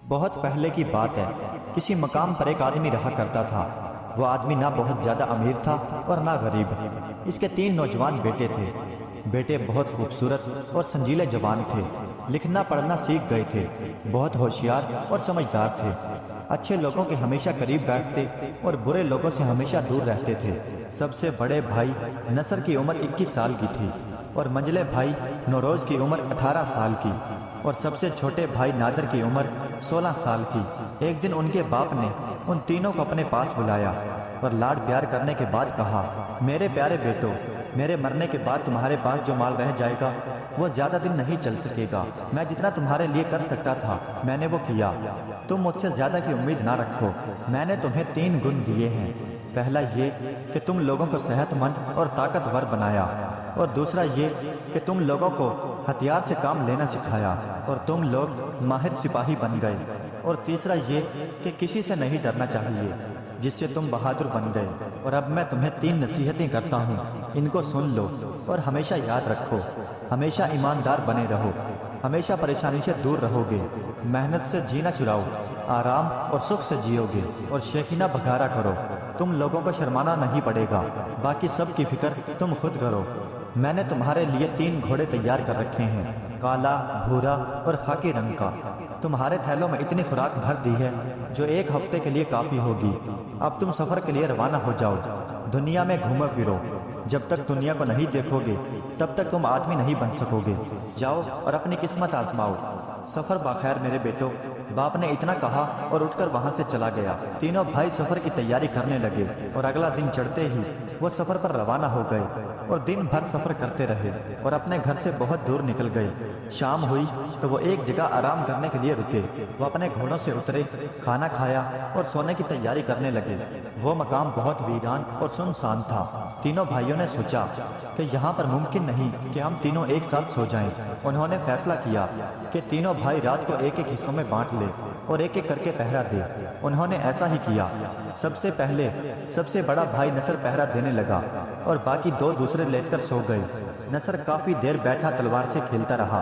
بہت پہلے کی بات ہے، کسی مقام پر ایک آدمی رہا کرتا تھا۔ وہ آدمی نہ بہت زیادہ امیر تھا اور نہ غریب۔ اس کے 3 نوجوان بیٹے تھے۔ بیٹے بہت خوبصورت اور سنجیلے جوان تھے، لکھنا پڑھنا سیکھ گئے تھے، بہت ہوشیار اور سمجھدار تھے، اچھے لوگوں کے ہمیشہ قریب بیٹھتے اور برے لوگوں سے ہمیشہ دور رہتے تھے۔ سب سے بڑے بھائی نصر کی عمر 21 سال کی تھی اور منجلے بھائی نوروز کی عمر 18 سال کی اور سب سے چھوٹے بھائی نادر کی عمر 16 سال کی۔ ایک دن ان کے باپ نے ان تینوں کو اپنے پاس بلایا اور لاڈ پیار کرنے کے بعد کہا، میرے پیارے بیٹو، میرے مرنے کے بعد تمہارے پاس جو مال رہ جائے گا وہ زیادہ دن نہیں چل سکے گا۔ میں جتنا تمہارے لیے کر سکتا تھا میں نے وہ کیا، تم مجھ سے زیادہ کی امید نہ رکھو۔ میں نے تمہیں 3 گن دیے ہیں۔ پہلا یہ کہ تم لوگوں کو صحت مند اور طاقتور بنایا، اور دوسرا یہ کہ تم لوگوں کو ہتھیار سے کام لینا سکھایا اور تم لوگ ماہر سپاہی بن گئے، اور تیسرا یہ کہ کسی سے نہیں ڈرنا چاہیے، جس سے تم بہادر بن گئے۔ اور اب میں تمہیں 3 نصیحتیں کرتا ہوں، ان کو سن لو اور ہمیشہ یاد رکھو۔ ہمیشہ ایماندار بنے رہو، ہمیشہ پریشانی سے دور رہو گے، محنت سے جینا چراؤ، آرام اور سکھ سے جیو گے، اور شیخینہ بگارا کرو۔ تم لوگوں کو شرمانا نہیں پڑے گا، باقی سب کی فکر تم خود کرو۔ میں نے تمہارے لیے 3 گھوڑے تیار کر رکھے ہیں، کالا، بھورا اور خاکی رنگ کا۔ تمہارے تھیلوں میں اتنی خوراک بھر دی ہے جو 1 ہفتے کے لیے کافی ہوگی۔ اب تم سفر کے لیے روانہ ہو جاؤ، دنیا میں گھومو پھرو۔ جب تک دنیا کو نہیں دیکھو گے تب تک تم آدمی نہیں بن سکو گے۔ جاؤ اور اپنی قسمت آزماؤ۔ سفر باخیر میرے بیٹو، باپ نے اتنا کہا اور اٹھ کر وہاں سے چلا گیا۔ تینوں بھائی سفر کی تیاری کرنے لگے اور اگلا دن چڑھتے ہی وہ سفر پر روانہ ہو گئے اور دن بھر سفر کرتے رہے اور اپنے گھر سے بہت دور نکل گئے۔ شام ہوئی تو وہ ایک جگہ آرام کرنے کے لیے رکے۔ وہ اپنے گھوڑوں سے اترے، کھانا کھایا اور سونے کی تیاری کرنے لگے۔ وہ مقام بہت ویران اور سنسان تھا۔ تینوں بھائیوں نے سوچا کہ یہاں پر ممکن نہیں کہ ہم تینوں ایک ساتھ سو جائیں۔ انہوں نے فیصلہ کیا کہ تینوں بھائی رات کو ایک ایک حصوں میں بانٹ لے اور ایک ایک کر کے پہرا دے۔ انہوں نے ایسا ہی کیا۔ سب سے پہلے سب سے بڑا بھائی نصر پہرا دینے لگا اور باقی 2 دوسرے لیٹ کر سو گئے۔ نصر کافی دیر بیٹھا تلوار سے کھیلتا رہا،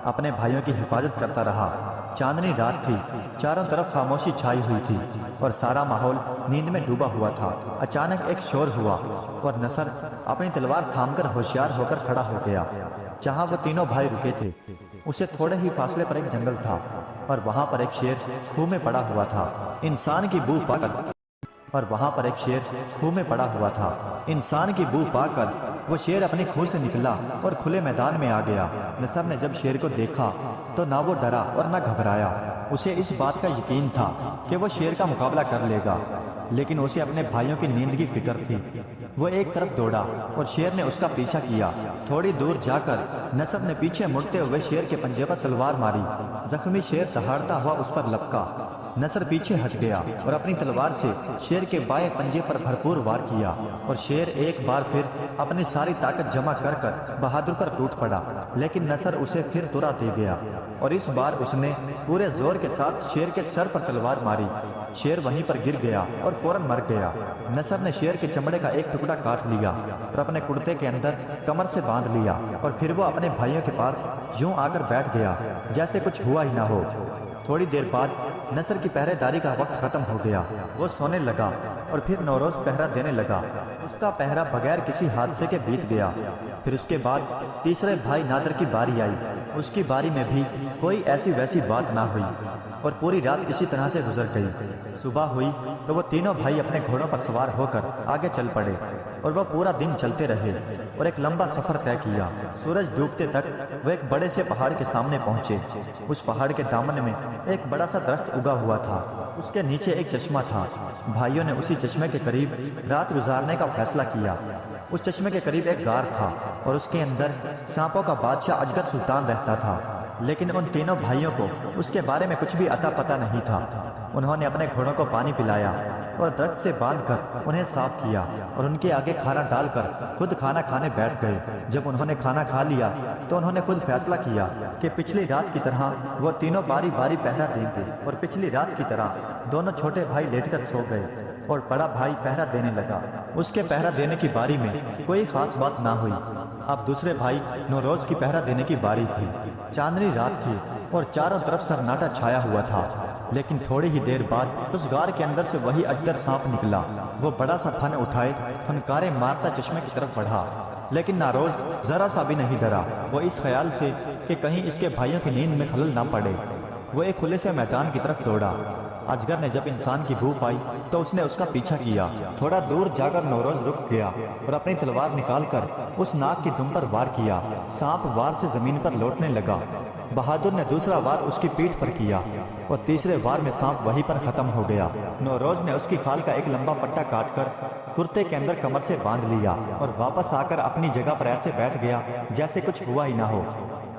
اپنے بھائیوں کی حفاظت کرتا رہا۔ چاندنی رات تھی، چاروں طرف خاموشی چھائی ہوئی تھی اور سارا ماحول نیند میں ڈوبا ہوا تھا۔ اچانک ایک شور ہوا اور نصر اپنی تلوار تھام کر ہوشیار ہو کر کھڑا ہو گیا۔ جہاں وہ تینوں بھائی رکے تھے اسے تھوڑے ہی فاصلے پر ایک جنگل تھا اور وہاں پر ایک شیر کھو میں پڑا ہوا تھا۔ انسان کی بو پا کر انسان کی بو پا کر وہ شیر اپنی کھو سے نکلا اور کھلے میدان میں آ گیا۔ نصر نے جب شیر کو دیکھا تو نہ وہ ڈرا اور نہ گھبرایا۔ اسے اس بات کا یقین تھا کہ وہ شیر کا مقابلہ کر لے گا، لیکن اسے اپنے بھائیوں کی نیند کی فکر تھی۔ وہ ایک طرف دوڑا اور شیر نے اس کا پیچھا کیا۔ تھوڑی دور جا کر نصر نے پیچھے مڑتے ہوئے شیر کے پنجے پر تلوار ماری۔ زخمی شیر دہاڑتا ہوا اس پر لپکا۔ نصر پیچھے ہٹ گیا اور اپنی تلوار سے شیر کے بائیں پنجے پر بھرپور وار کیا اور شیر ایک بار پھر اپنی ساری طاقت جمع کر کر بہادر پر ٹوٹ پڑا، لیکن نصر اسے پھر ترا دے گیا اور اس بار اس نے پورے زور کے ساتھ شیر کے سر پر تلوار ماری۔ شیر وہیں پر گر گیا اور فوراً مر گیا۔ نصر نے شیر کے چمڑے کا ایک ٹکڑا کاٹ لیا اور اپنے کرتے کے اندر کمر سے باندھ لیا، اور پھر وہ اپنے بھائیوں کے پاس یوں آ کر بیٹھ گیا جیسے کچھ ہوا ہی نہ ہو۔ تھوڑی دیر بعد نصر کی پہرے داری کا وقت ختم ہو گیا۔ وہ سونے لگا اور پھر نوروز پہرا دینے لگا۔ اس کا پہرا بغیر کسی حادثے کے بیت گیا۔ پھر اس کے بعد تیسرے بھائی نادر کی باری آئی۔ اس کی باری میں بھی کوئی ایسی ویسی بات نہ ہوئی اور پوری رات اسی طرح سے گزر گئی۔ صبح ہوئی تو وہ تینوں بھائی اپنے گھوڑوں پر سوار ہو کر آگے چل پڑے اور وہ پورا دن چلتے رہے اور ایک لمبا سفر طے کیا۔ سورج ڈوبتے تک وہ ایک بڑے سے پہاڑ کے سامنے پہنچے۔ اس پہاڑ کے دامن میں ایک بڑا سا درخت اگا ہوا تھا، اس کے نیچے ایک چشمہ تھا۔ بھائیوں نے اسی چشمے کے قریب رات گزارنے کا فیصلہ کیا۔ اس چشمے کے قریب ایک غار تھا اور اس کے اندر سانپوں کا بادشاہ اجگر سلطان رہتا تھا، لیکن ان تینوں بھائیوں کو اس کے بارے میں کچھ بھی اتا پتہ نہیں تھا۔ انہوں نے اپنے گھوڑوں کو پانی پلایا اور درخت سے باندھ کر انہیں صاف کیا اور ان کے آگے کھانا ڈال کر خود کھانا کھانے بیٹھ گئے۔ جب انہوں نے کھانا کھا لیا تو انہوں نے خود فیصلہ کیا کہ پچھلی رات کی طرح وہ تینوں باری باری پہرا دیں گے، اور پچھلی رات کی طرح دونوں چھوٹے بھائی لیٹ کر سو گئے اور بڑا بھائی پہرا دینے لگا۔ اس کے پہرا دینے کی باری میں کوئی خاص بات نہ ہوئی۔ اب دوسرے بھائی نوروز کی پہرا دینے کی باری تھی۔ چاندنی رات تھی اور چاروں طرف سناٹا چھایا ہوا تھا۔ لیکن تھوڑی ہی دیر بعد اس غار کے اندر سے وہی اجگر سانپ نکلا۔ وہ بڑا سا پھن اٹھائے پھنکارے مارتا چشمے کی طرف بڑھا، لیکن ناروز ذرا سا بھی نہیں ڈرا۔ وہ اس خیال سے کہ کہیں اس کے بھائیوں کی نیند میں خلل نہ پڑے، وہ ایک کھلے سے میدان کی طرف دوڑا۔ اجگر نے جب انسان کی بو پائی تو اس نے اس کا پیچھا کیا۔ تھوڑا دور جا کر نوروز رک گیا اور اپنی تلوار نکال کر اس ناک کی دم پر وار کیا۔ سانپ وار سے زمین پر لوٹنے لگا۔ بہادر نے دوسرا وار اس کی پیٹھ پر کیا اور تیسرے وار میں سانپ وہیں پر ختم ہو گیا۔ نوروز نے اس کی کھال کا ایک لمبا پٹا کاٹ کر کرتے کے اندر کمر سے باندھ لیا اور واپس آ کر اپنی جگہ پر ایسے بیٹھ گیا جیسے کچھ ہوا ہی نہ ہو۔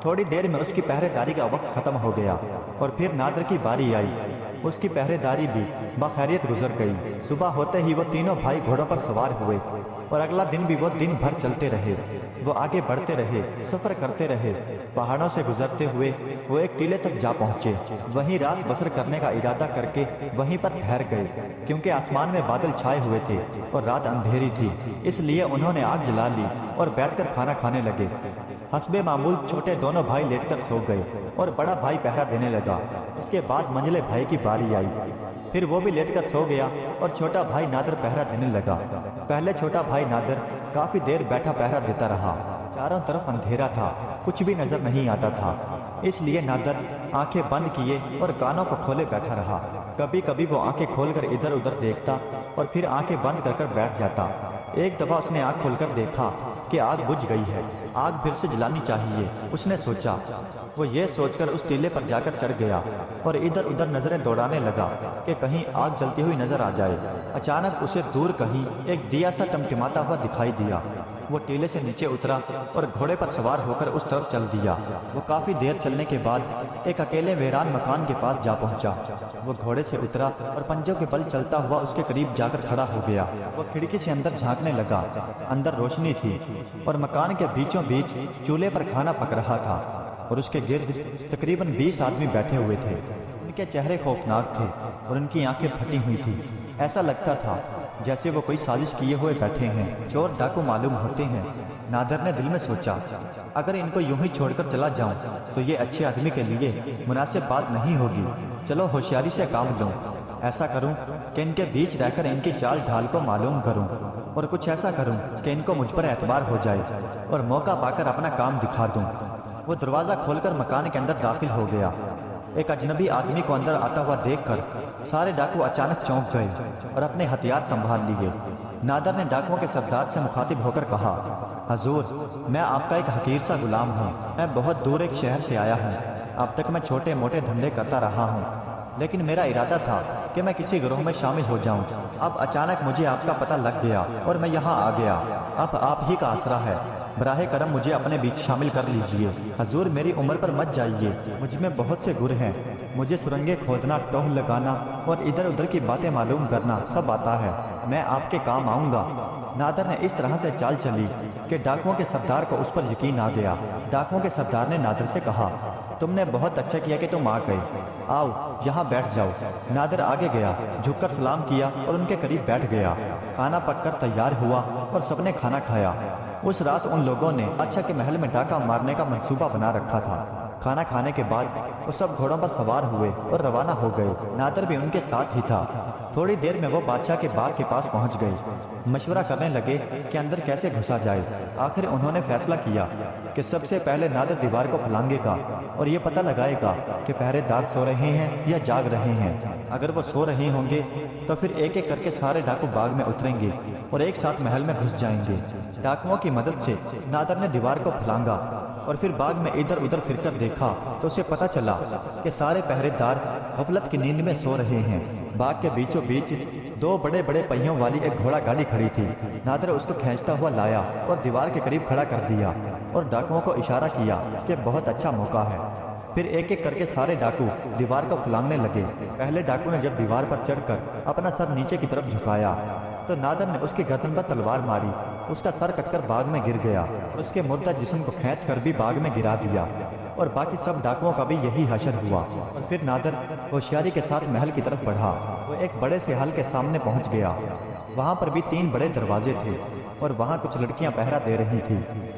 تھوڑی دیر میں اس کی پہرے داری کا وقت ختم ہو گیا اور پھر نادر کی باری آئی۔ اس کی پہرے داری بھی بخیریت گزر گئی۔ صبح ہوتے ہی وہ تینوں بھائی گھوڑوں پر سوار ہوئے اور اگلا دن بھی وہ دن بھر چلتے رہے۔ وہ آگے بڑھتے رہے، سفر کرتے رہے۔ پہاڑوں سے گزرتے ہوئے وہ ایک ٹیلے تک جا پہنچے۔ وہیں رات بسر کرنے کا ارادہ کر کے وہیں پر ٹھہر گئے، کیونکہ آسمان میں بادل چھائے ہوئے تھے اور رات اندھیری تھی۔ اس لیے انہوں نے آگ جلا لی اور بیٹھ کر کھانا کھانے لگے۔ حسب معمول چھوٹے دونوں بھائی لیٹ کر سو گئے اور بڑا بھائی پہرا دینے لگا۔ اس کے بعد منجلے بھائی کی باری آئی، پھر وہ بھی لیٹ کر سو گیا اور چھوٹا بھائی نادر پہرا دینے لگا۔ پہلے چھوٹا بھائی نادر کافی دیر بیٹھا پہرا دیتا رہا۔ چاروں طرف اندھیرا تھا، کچھ بھی نظر نہیں آتا تھا، اس لیے نادر آنکھیں بند کیے اور کانوں کو کھولے بیٹھا رہا۔ کبھی کبھی وہ آنکھیں کھول کر ادھر ادھر دیکھتا اور پھر آنکھیں بند کر کر بیٹھ جاتا۔ ایک دفعہ اس نے آنکھ کھول کر دیکھا کہ آگ بجھ گئی ہے، آگ پھر سے جلانی چاہیے، اس نے سوچا۔ وہ یہ سوچ کر اس ٹیلے پر جا کر چڑھ گیا اور ادھر ادھر نظریں دوڑانے لگا کہ کہیں آگ جلتی ہوئی نظر آ جائے۔ اچانک اسے دور کہیں ایک دیا سا ٹمٹماتا ہوا دکھائی دیا۔ وہ ٹیلے سے نیچے اترا اور گھوڑے پر سوار ہو کر اس طرف چل دیا۔ وہ کافی دیر چلنے کے بعد ایک اکیلے ویران مکان کے پاس جا پہنچا۔ وہ گھوڑے سے اترا اور پنجوں کے بل چلتا ہوا اس کے قریب جا کر کھڑا ہو گیا۔ وہ کھڑکی سے اندر جھانکنے لگا۔ اندر روشنی تھی اور مکان کے بیچوں بیچ چولہے پر کھانا پک رہا تھا اور اس کے گرد تقریباً 20 آدمی بیٹھے ہوئے تھے۔ ان کے چہرے خوفناک تھے اور ان کی آنکھیں پھٹی ہوئی تھیں۔ ایسا لگتا تھا جیسے وہ کوئی سازش کیے ہوئے بیٹھے ہیں، چور ڈاکو معلوم ہوتے ہیں۔ نادر نے دل میں سوچا، اگر ان کو یوں ہی چھوڑ کر چلا جاؤں تو یہ اچھے آدمی کے لیے مناسب بات نہیں ہوگی۔ چلو ہوشیاری سے کام لوں، ایسا کروں کہ ان کے بیچ رہ کر ان کی چال ڈھال کو معلوم کروں اور کچھ ایسا کروں کہ ان کو مجھ پر اعتبار ہو جائے اور موقع پا کر اپنا کام دکھا دوں۔ وہ دروازہ کھول کر مکان کے اندر داخل ہو گیا۔ ایک اجنبی آدمی کو اندر آتا ہوا دیکھ کر سارے ڈاکو اچانک چونک گئے اور اپنے ہتھیار سنبھال لیے۔ نادر نے ڈاکوؤں کے سردار سے مخاطب ہو کر کہا، حضور، میں آپ کا ایک حقیر سا غلام ہوں۔ میں بہت دور ایک شہر سے آیا ہوں۔ اب تک میں چھوٹے موٹے دھندے کرتا رہا ہوں، لیکن میرا ارادہ تھا کہ میں کسی گروہ میں شامل ہو جاؤں۔ اب اچانک مجھے آپ کا پتہ لگ گیا اور میں یہاں آ گیا۔ اب آپ ہی کا آسرا ہے، براہ کرم مجھے اپنے بیچ شامل کر لیجئے۔ حضور، میری عمر پر مت جائیے، مجھ میں بہت سے گر ہیں۔ مجھے سرنگیں کھودنا، ٹوہ لگانا اور ادھر ادھر کی باتیں معلوم کرنا سب آتا ہے۔ میں آپ کے کام آؤں گا۔ نادر نے اس طرح سے چال چلی کہ ڈاکوؤں کے سردار کو اس پر یقین آ گیا۔ ڈاکوؤں کے سردار نے نادر سے کہا، تم نے بہت اچھا کیا کہ تم آ گئے، آؤ یہاں بیٹھ جاؤ۔ نادر آگے گیا، جھک کر سلام کیا اور ان کے قریب بیٹھ گیا۔ کھانا پک کر تیار ہوا اور سب نے کھانا کھایا۔ اس رات ان لوگوں نے بادشاہ کے محل میں ڈاکہ مارنے کا منصوبہ بنا رکھا تھا۔ کھانا کھانے کے بعد وہ سب گھوڑوں پر سوار ہوئے اور روانہ ہو گئے۔ نادر بھی ان کے ساتھ ہی تھا۔ تھوڑی دیر میں وہ بادشاہ کے باغ کے پاس پہنچ گئے۔ مشورہ کرنے لگے کہ اندر کیسے گھسا جائے۔ آخر انہوں نے فیصلہ کیا کہ سب سے پہلے نادر دیوار کو پھلانگے گا اور یہ پتہ لگائے گا کہ پہرے دار سو رہے ہیں یا جاگ رہے ہیں۔ اگر وہ سو رہے ہوں گے تو پھر ایک ایک کر کے سارے ڈاکو باغ میں اتریں گے اور ایک ساتھ محل میں گھس جائیں گے۔ ڈاکوؤں کی مدد سے نادر نے دیوار کو پھلانگا اور پھر باغ میں ادھر ادھر پھر کر دیکھا تو اسے پتہ چلا کہ سارے پہرے دار غفلت کی نیند میں سو رہے ہیں۔ باغ کے بیچوں بیچ دو بڑے بڑے پہیوں والی ایک گھوڑا گاڑی کھڑی تھی۔ نادر اس کو کھینچتا ہوا لایا اور دیوار کے قریب کھڑا کر دیا اور ڈاکوؤں کو اشارہ کیا کہ بہت اچھا موقع ہے۔ پھر ایک ایک کر کے سارے ڈاکو دیوار کو پھلانگنے لگے۔ پہلے ڈاکو نے جب دیوار پر چڑھ کر اپنا سر نیچے کی طرف جھکایا تو نادر نے اس کی گردن پر تلوار ماری۔ اس کا سر کٹ کر باغ میں گر گیا اور اس کے مردہ جسم کو کھینچ کر بھی باغ میں گرا دیا اور باقی سب ڈاکوؤں کا بھی یہی حشر ہوا۔ اور پھر نادر ہوشیاری کے ساتھ محل کی طرف بڑھا۔ وہ ایک بڑے سے حل کے سامنے پہنچ گیا۔ وہاں پر بھی 3 بڑے دروازے تھے۔ اور وہاں کچھ لڑکیاں پہرا دے رہی تھی،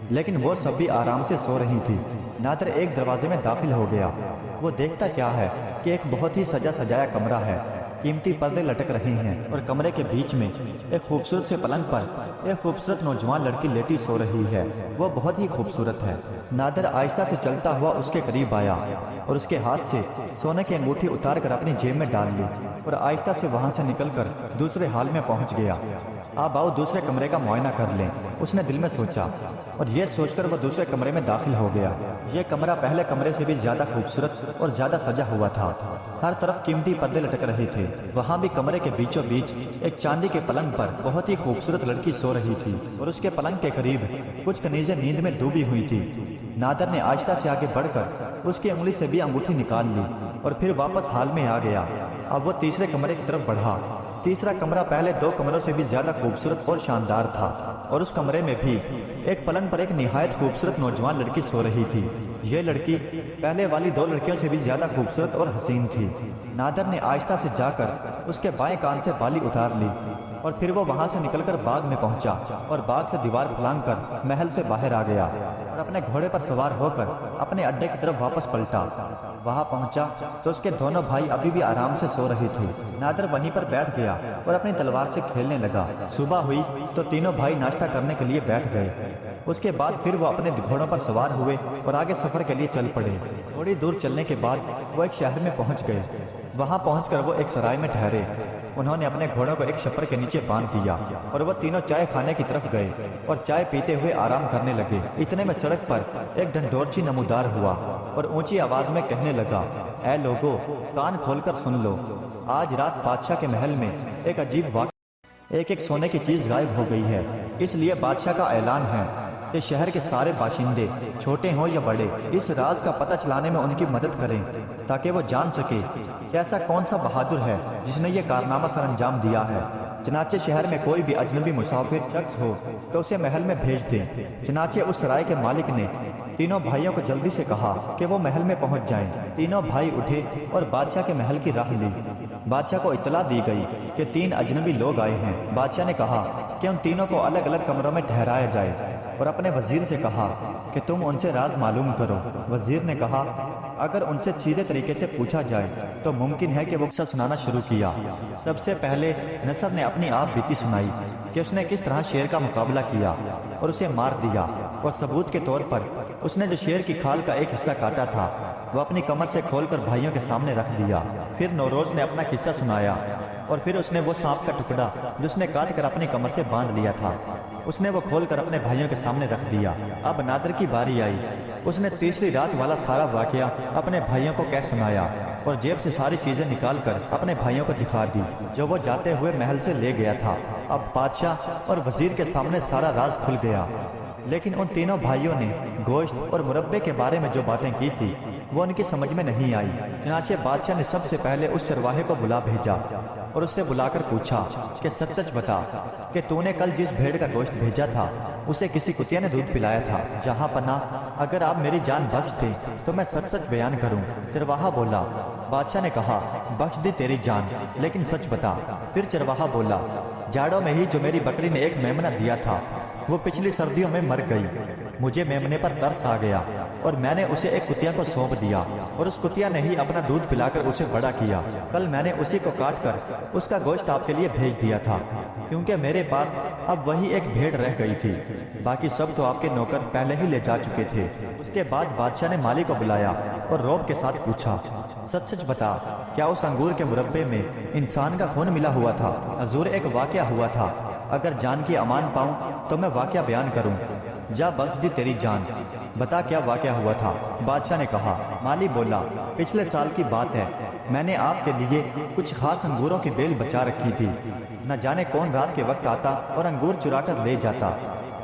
لیکن وہ سب بھی آرام سے سو رہی تھی۔ نادر ایک دروازے میں داخل ہو گیا۔ وہ دیکھتا کیا ہے کہ ایک بہت ہی سجا سجایا کمرہ ہے، قیمتی پردے لٹک رہے ہیں اور کمرے کے بیچ میں ایک خوبصورت سے پلنگ پر ایک خوبصورت نوجوان لڑکی لیٹی سو رہی ہے۔ وہ بہت ہی خوبصورت ہے۔ نادر آہستہ سے چلتا ہوا اس کے قریب آیا اور اس کے ہاتھ سے سونے کی انگوٹھی اتار کر اپنی جیب میں ڈال لی اور آہستہ سے وہاں سے نکل کر دوسرے ہال میں پہنچ گیا۔ اب آؤ دوسرے کمرے کا معائنہ کر لیں، اس نے دل میں سوچا، اور یہ سوچ کر وہ دوسرے کمرے میں داخل ہو گیا۔ یہ کمرہ پہلے کمرے سے بھی زیادہ خوبصورت اور زیادہ سجا ہوا تھا۔ ہر طرف قیمتی پردے لٹک رہے تھے۔ وہاں بھی کمرے کے بیچوں بیچ ایک چاندی کے پلنگ پر بہت ہی خوبصورت لڑکی سو رہی تھی اور اس کے پلنگ کے قریب کچھ کنیزیں نیند میں ڈوبی ہوئی تھی۔ نادر نے آہستہ سے آگے بڑھ کر اس کی انگلی سے بھی انگوٹھی نکال لی اور پھر واپس ہال میں آ گیا۔ اب وہ تیسرے کمرے کی طرف بڑھا۔ تیسرا کمرہ پہلے دو کمروں سے بھی زیادہ خوبصورت اور شاندار تھا، اور اس کمرے میں بھی ایک پلنگ پر ایک نہایت خوبصورت نوجوان لڑکی سو رہی تھی۔ یہ لڑکی پہلے والی دو لڑکیوں سے بھی زیادہ خوبصورت اور حسین تھی۔ نادر نے آہستہ سے جا کر اس کے بائیں کان سے بالی اتار لی اور پھر وہ وہاں سے نکل کر باغ میں پہنچا اور باغ سے دیوار پھلانگ کر محل سے باہر آ گیا اور اپنے گھوڑے پر سوار ہو کر اپنے اڈے کی طرف واپس پلٹا۔ وہاں پہنچا تو اس کے دونوں بھائی ابھی بھی آرام سے سو رہے تھے۔ نادر وہیں پر بیٹھ گیا اور اپنی تلوار سے کھیلنے لگا۔ صبح ہوئی تو تینوں بھائی ناشتہ کرنے کے لیے بیٹھ گئے۔ اس کے بعد پھر وہ اپنے گھوڑوں پر سوار ہوئے اور آگے سفر کے لیے چل پڑے۔ تھوڑی دور چلنے کے بعد وہ ایک شہر میں پہنچ گئے۔ وہاں پہنچ کر وہ ایک سرائے میں ٹھہرے۔ انہوں نے اپنے گھوڑوں کو ایک چھپر کے نیچے باندھ دیا اور وہ تینوں چائے کھانے کی طرف گئے اور چائے پیتے ہوئے آرام کرنے لگے۔ اتنے میں سڑک پر ایک ڈھنڈورچی نمودار ہوا اور اونچی آواز میں کہنے لگا، اے لوگو، کان کھول کر سن لو، آج رات بادشاہ کے محل میں ایک عجیب واقعہ، ایک سونے کی چیز غائب ہو گئی ہے۔ اس لیے بادشاہ کا اعلان ہے کہ شہر کے سارے باشندے، چھوٹے ہوں یا بڑے، اس راز کا پتہ چلانے میں ان کی مدد کریں تاکہ وہ جان سکے کہ ایسا کون سا بہادر ہے جس نے یہ کارنامہ سر انجام دیا ہے۔ چنانچہ شہر میں کوئی بھی اجنبی مسافر شخص ہو تو اسے محل میں بھیج دیں۔ چنانچہ اس سرائے کے مالک نے تینوں بھائیوں کو جلدی سے کہا کہ وہ محل میں پہنچ جائیں۔ تینوں بھائی اٹھے اور بادشاہ کے محل کی راہ لی۔ بادشاہ کو اطلاع دی گئی کہ 3 اجنبی لوگ آئے ہیں۔ بادشاہ نے کہا کہ ان تینوں کو الگ الگ کمروں میں ٹھہرایا جائے اور اپنے وزیر سے کہا کہ تم ان سے راز معلوم کرو۔ وزیر نے کہا اگر ان سے سیدھے طریقے سے پوچھا جائے تو ممکن ہے کہ وہ قصہ سنانا شروع کیا۔ سب سے پہلے نصر نے اپنی آپ بیتی سنائی کہ اس نے کس طرح شیر کا مقابلہ کیا اور اسے مار دیا، اور ثبوت کے طور پر اس نے جو شیر کی کھال کا ایک حصہ کاٹا تھا وہ اپنی کمر سے کھول کر بھائیوں کے سامنے رکھ دیا۔ پھر نوروز نے اپنا قصہ سنایا اور پھر اس نے وہ سانپ کا ٹکڑا جس نے کاٹ کر اپنی کمر سے باندھ لیا تھا اس نے وہ کھول کر اپنے بھائیوں کے سامنے رکھ دیا۔ اب نادر کی باری آئی۔ اس نے تیسری رات والا سارا واقعہ اپنے بھائیوں کو کہہ سنایا اور جیب سے ساری چیزیں نکال کر اپنے بھائیوں کو دکھا دی جو وہ جاتے ہوئے محل سے لے گیا تھا۔ اب بادشاہ اور وزیر کے سامنے سارا راز کھل گیا، لیکن ان تینوں بھائیوں نے گوشت اور مربے کے بارے میں جو باتیں کی تھی وہ ان کی سمجھ میں نہیں آئی۔ چنانچہ بادشاہ نے سب سے پہلے اس چرواہے کو بلا بھیجا اور اس سے بلا کر پوچھا کہ سچ سچ بتا کہ تو نے کل جس بھیڑ کا گوشت بھیجا تھا اسے کسی کتیا نے دودھ پلایا تھا؟ جہاں پناہ، اگر آپ میری جان بخش دیں تو میں سچ سچ بیان کروں۔ چرواہا بولا۔ بادشاہ نے کہا بخش دی تیری جان، لیکن سچ بتا۔ پھر چرواہا بولا، جاڑوں میں ہی جو میری بکری نے ایک میمنہ دیا تھا وہ پچھلی سردیوں میں مر گئی۔ مجھے میمنے پر ترس آ گیا اور میں نے اسے ایک کتیا کو سونپ دیا اور اس کتیا نے ہی اپنا دودھ پلا کر اسے بڑا کیا۔ کل میں نے اسی کو کاٹ کر اس کا گوشت آپ کے لیے بھیج دیا تھا کیونکہ میرے پاس اب وہی ایک بھیڑ رہ گئی تھی، باقی سب تو آپ کے نوکر پہلے ہی لے جا چکے تھے۔ اس کے بعد بادشاہ نے مالی کو بلایا اور روب کے ساتھ پوچھا سچ سچ بتا کیا اس انگور کے مربے میں انسان کا خون ملا ہوا تھا؟ حضور ایک واقعہ ہوا تھا، اگر جان کی امان پاؤں تو میں واقعہ بیان کروں۔ جا بخش دی تیری جان، بتا کیا واقعہ ہوا تھا؟ بادشاہ نے کہا۔ مالی بولا، پچھلے سال کی بات ہے، میں نے آپ کے لیے کچھ خاص انگوروں کی بیل بچا رکھی تھی، نہ جانے کون رات کے وقت آتا اور انگور چرا کر لے جاتا۔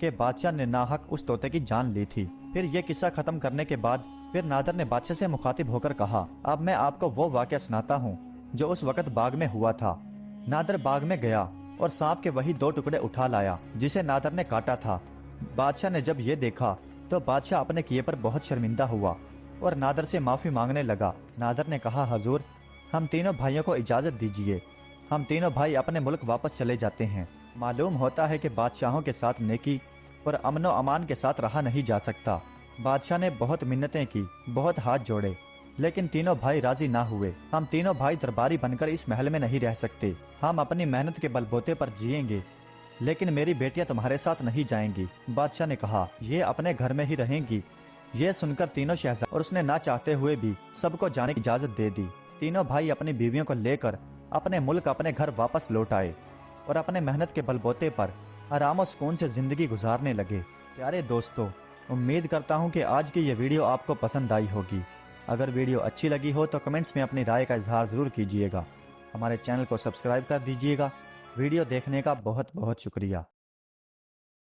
کہ بادشاہ نے ناحق اس طوطے کی جان لی تھی۔ پھر یہ قصہ ختم کرنے کے بعد پھر نادر نے بادشاہ سے مخاطب ہو کر کہا، اب میں آپ کو وہ واقعہ سناتا ہوں جو اس وقت باغ میں ہوا تھا۔ نادر باغ میں گیا اور سانپ کے وہی 2 ٹکڑے اٹھا لایا جسے نادر نے کاٹا تھا۔ بادشاہ نے جب یہ دیکھا تو بادشاہ اپنے کیے پر بہت شرمندہ ہوا اور نادر سے معافی مانگنے لگا۔ نادر نے کہا، حضور، ہم تینوں بھائیوں کو اجازت دیجیے، ہم تینوں بھائی اپنے ملک واپس چلے جاتے ہیں۔ معلوم ہوتا ہے کہ بادشاہوں کے ساتھ نیکی اور امن و امان کے ساتھ رہا نہیں جا سکتا۔ بادشاہ نے بہت منتیں کی، بہت ہاتھ جوڑے، لیکن تینوں بھائی راضی نہ ہوئے۔ ہم تینوں بھائی درباری بن کر اس محل میں نہیں رہ سکتے، ہم اپنی محنت کے بل بوتے پر جئیں گے، لیکن میری بیٹیاں تمہارے ساتھ نہیں جائیں گی۔ بادشاہ نے کہا، یہ اپنے گھر میں ہی رہیں گی۔ یہ سن کر تینوں شہزادے اور اس نے نہ چاہتے ہوئے بھی سب کو جانے کی اجازت دے دی۔ تینوں بھائی اپنی بیویوں کو لے کر اپنے ملک اپنے گھر واپس لوٹ آئے اور اپنے محنت کے بل بوتے پر آرام و سکون سے زندگی گزارنے لگے۔ پیارے دوستو، امید کرتا ہوں کہ آج کی یہ ویڈیو آپ کو پسند آئی ہوگی۔ اگر ویڈیو اچھی لگی ہو تو کمنٹس میں اپنی رائے کا اظہار ضرور کیجیے گا۔ ہمارے چینل کو سبسکرائب کر دیجیے گا۔ ویڈیو دیکھنے کا بہت بہت شکریہ۔